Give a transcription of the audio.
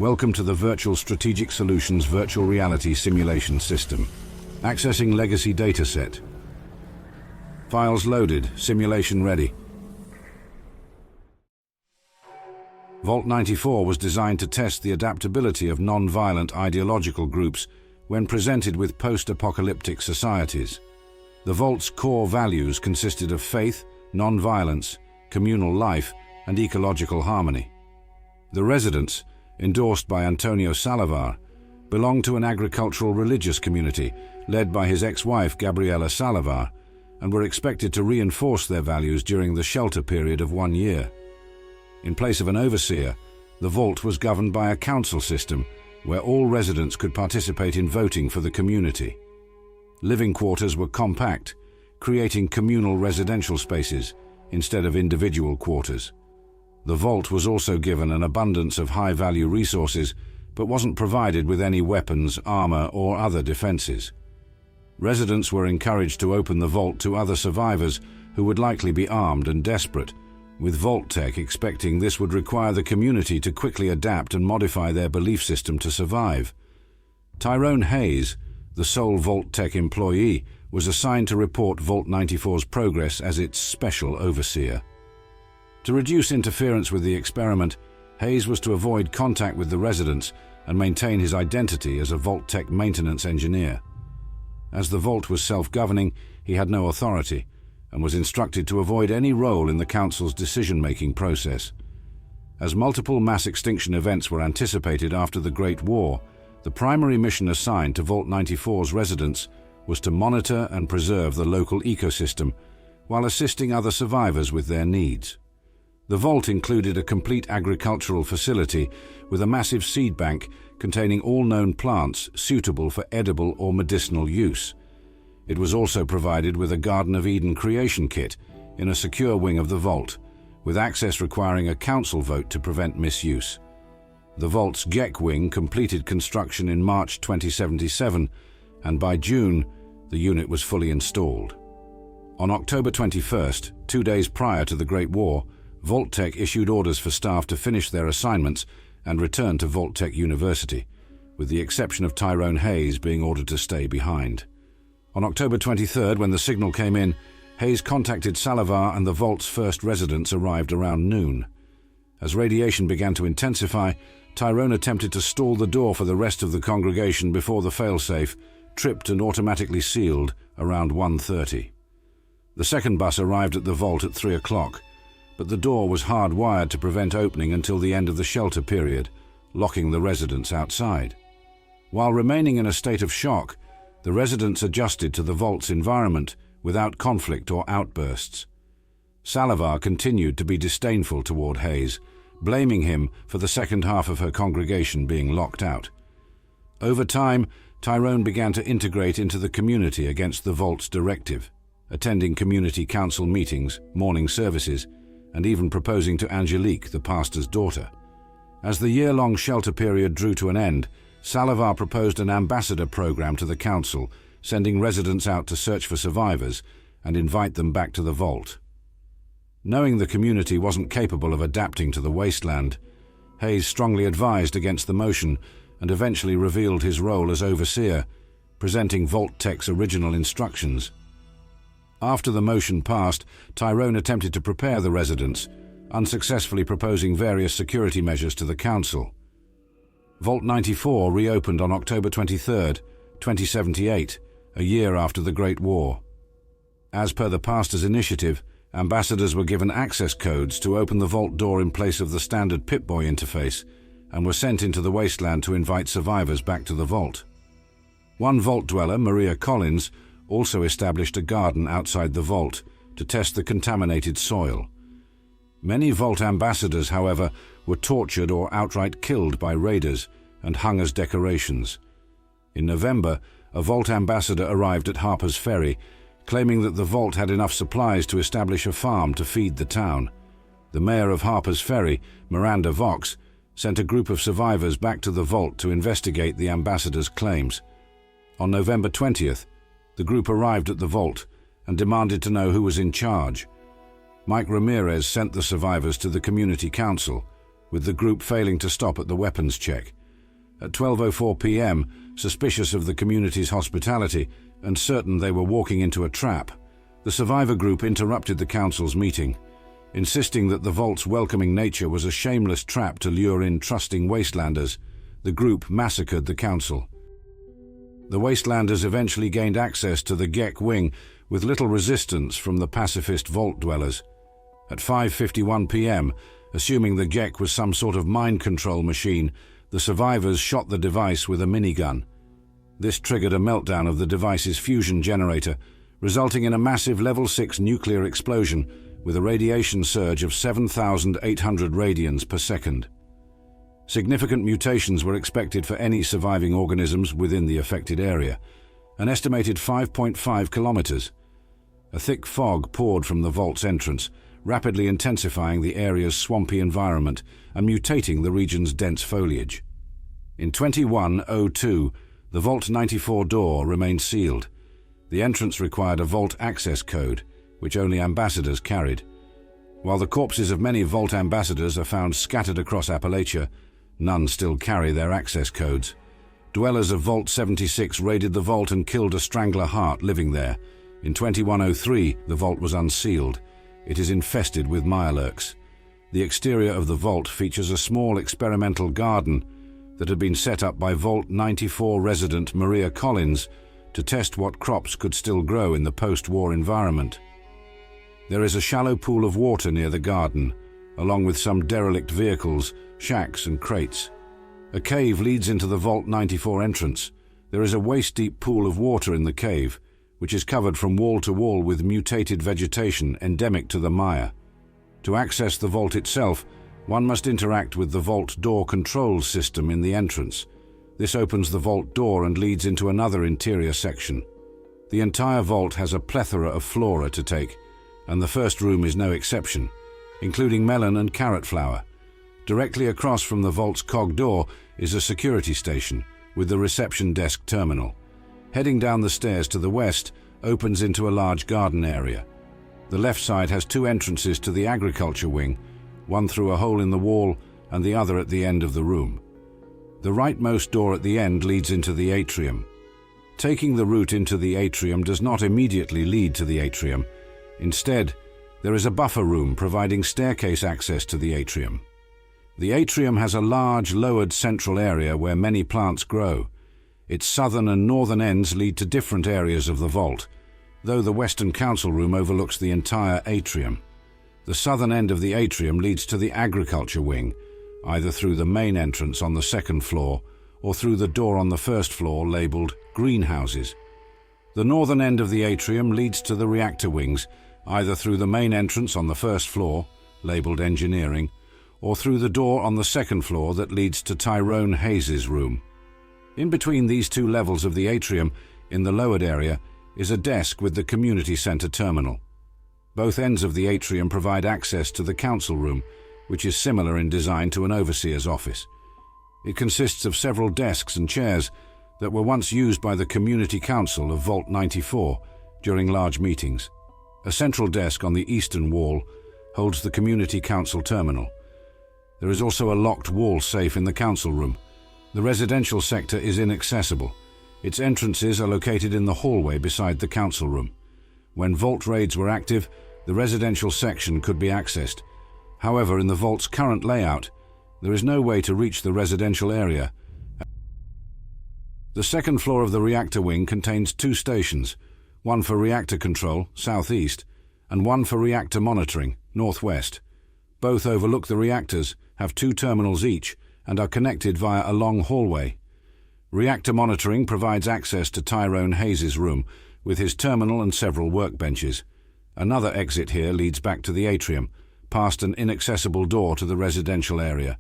Welcome to the Virtual Strategic Solutions Virtual Reality Simulation System. Accessing Legacy Dataset. Files loaded, simulation ready. Vault-94 was designed to test the adaptability of non-violent ideological groups when presented with post-apocalyptic societies. The Vault's core values consisted of faith, non-violence, communal life, and ecological harmony. The residents, endorsed by Antonio Salazar, belonged to an agricultural religious community led by his ex-wife Gabriela Salazar, and were expected to reinforce their values during the shelter period of 1 year. In place of an overseer, the Vault was governed by a council system where all residents could participate in voting for the community. Living quarters were compact, creating communal residential spaces instead of individual quarters. The Vault was also given an abundance of high-value resources, but wasn't provided with any weapons, armor, or other defenses. Residents were encouraged to open the Vault to other survivors who would likely be armed and desperate, with Vault-Tec expecting this would require the community to quickly adapt and modify their belief system to survive. Tyrone Hayes, the sole Vault-Tec employee, was assigned to report Vault-94's progress as its special overseer. To reduce interference with the experiment, Hayes was to avoid contact with the residents and maintain his identity as a Vault-Tec maintenance engineer. As the Vault was self-governing, he had no authority and was instructed to avoid any role in the Council's decision-making process. As multiple mass extinction events were anticipated after the Great War, the primary mission assigned to Vault-94's residents was to monitor and preserve the local ecosystem while assisting other survivors with their needs. The Vault included a complete agricultural facility with a massive seed bank containing all known plants suitable for edible or medicinal use. It was also provided with a Garden of Eden creation kit in a secure wing of the Vault, with access requiring a council vote to prevent misuse. The Vault's GEC wing completed construction in March 2077, and by June, the unit was fully installed. On October 21st, 2 days prior to the Great War, Vault-Tec issued orders for staff to finish their assignments and return to Vault-Tec University, with the exception of Tyrone Hayes being ordered to stay behind. On October 23rd, when the signal came in, Hayes contacted Salazar and the Vault's first residents arrived around noon. As radiation began to intensify, Tyrone attempted to stall the door for the rest of the congregation before the failsafe tripped and automatically sealed around 1:30. The second bus arrived at the Vault at 3 o'clock, but the door was hardwired to prevent opening until the end of the shelter period, locking the residents outside. While remaining in a state of shock, the residents adjusted to the Vault's environment without conflict or outbursts. Salazar continued to be disdainful toward Hayes, blaming him for the second half of her congregation being locked out. Over time, Tyrone began to integrate into the community against the Vault's directive, attending community council meetings, morning services, and even proposing to Angelique, the pastor's daughter. As the year-long shelter period drew to an end, Salazar proposed an ambassador program to the council, sending residents out to search for survivors and invite them back to the Vault. Knowing the community wasn't capable of adapting to the wasteland, Hayes strongly advised against the motion and eventually revealed his role as overseer, presenting Vault-Tec's original instructions. After the motion passed, Tyrone attempted to prepare the residents, unsuccessfully proposing various security measures to the council. Vault-94 reopened on October 23, 2078, a year after the Great War. As per the pastor's initiative, ambassadors were given access codes to open the Vault door in place of the standard Pip-Boy interface and were sent into the wasteland to invite survivors back to the Vault. One Vault dweller, Maria Collins, also established a garden outside the Vault to test the contaminated soil. Many Vault ambassadors, however, were tortured or outright killed by raiders and hung as decorations. In November, a Vault ambassador arrived at Harper's Ferry, claiming that the Vault had enough supplies to establish a farm to feed the town. The mayor of Harper's Ferry, Miranda Vox, sent a group of survivors back to the Vault to investigate the ambassador's claims. On November 20th, the group arrived at the Vault and demanded to know who was in charge. Mike Ramirez sent the survivors to the community council, with the group failing to stop at the weapons check. At 12:04 p.m., suspicious of the community's hospitality and certain they were walking into a trap, the survivor group interrupted the council's meeting, insisting that the vault's welcoming nature was a shameless trap to lure in trusting wastelanders. The group massacred the council. The wastelanders eventually gained access to the GEC wing with little resistance from the pacifist vault dwellers. At 5:51 p.m., assuming the GEC was some sort of mind control machine, the survivors shot the device with a minigun. This triggered a meltdown of the device's fusion generator, resulting in a massive level 6 nuclear explosion with a radiation surge of 7,800 radians per second. Significant mutations were expected for any surviving organisms within the affected area, an estimated 5.5 kilometers. A thick fog poured from the vault's entrance, rapidly intensifying the area's swampy environment and mutating the region's dense foliage. In 21:02, the Vault 94 door remained sealed. The entrance required a vault access code, which only ambassadors carried. While the corpses of many vault ambassadors are found scattered across Appalachia, none still carry their access codes. Dwellers of Vault 76 raided the vault and killed a strangler heart living there. In 21:03, the vault was unsealed. It is infested with mirelurks. The exterior of the vault features a small experimental garden that had been set up by Vault 94 resident Mire to test what crops could still grow in the post-war environment. There is a shallow pool of water near the garden, along with some derelict vehicles, shacks and crates. A cave leads into the Vault 94 entrance. There is a waist-deep pool of water in the cave, which is covered from wall to wall with mutated vegetation endemic to the Mire. To access the vault itself, one must interact with the vault door control system in the entrance. This opens the vault door and leads into another interior section. The entire vault has a plethora of flora to take, and the first room is no exception, including melon and carrot flower. Directly across from the vault's cog door is a security station with the reception desk terminal. Heading down the stairs to the west opens into a large garden area. The left side has two entrances to the agriculture wing, one through a hole in the wall and the other at the end of the room. The rightmost door at the end leads into the atrium. Taking the route into the atrium does not immediately lead to the atrium. Instead, there is a buffer room providing staircase access to the atrium. The atrium has a large, lowered central area where many plants grow. Its southern and northern ends lead to different areas of the vault, though the western council room overlooks the entire atrium. The southern end of the atrium leads to the agriculture wing, either through the main entrance on the second floor or through the door on the first floor labeled greenhouses. The northern end of the atrium leads to the reactor wings, either through the main entrance on the first floor, labeled engineering, or through the door on the second floor that leads to Tyrone Hayes' room. In between these two levels of the atrium, in the lowered area, is a desk with the community center terminal. Both ends of the atrium provide access to the council room, which is similar in design to an overseer's office. It consists of several desks and chairs that were once used by the Community Council of Vault 94 during large meetings. A central desk on the eastern wall holds the Community Council terminal. There is also a locked wall safe in the council room. The residential sector is inaccessible. Its entrances are located in the hallway beside the council room. When vault raids were active, the residential section could be accessed. However, in the vault's current layout, there is no way to reach the residential area. The second floor of the reactor wing contains two stations, one for reactor control, southeast, and one for reactor monitoring, northwest. Both overlook the reactors, have two terminals each, and are connected via a long hallway. Reactor monitoring provides access to Tyrone Hayes' room, with his terminal and several workbenches. Another exit here leads back to the atrium, past an inaccessible door to the residential area.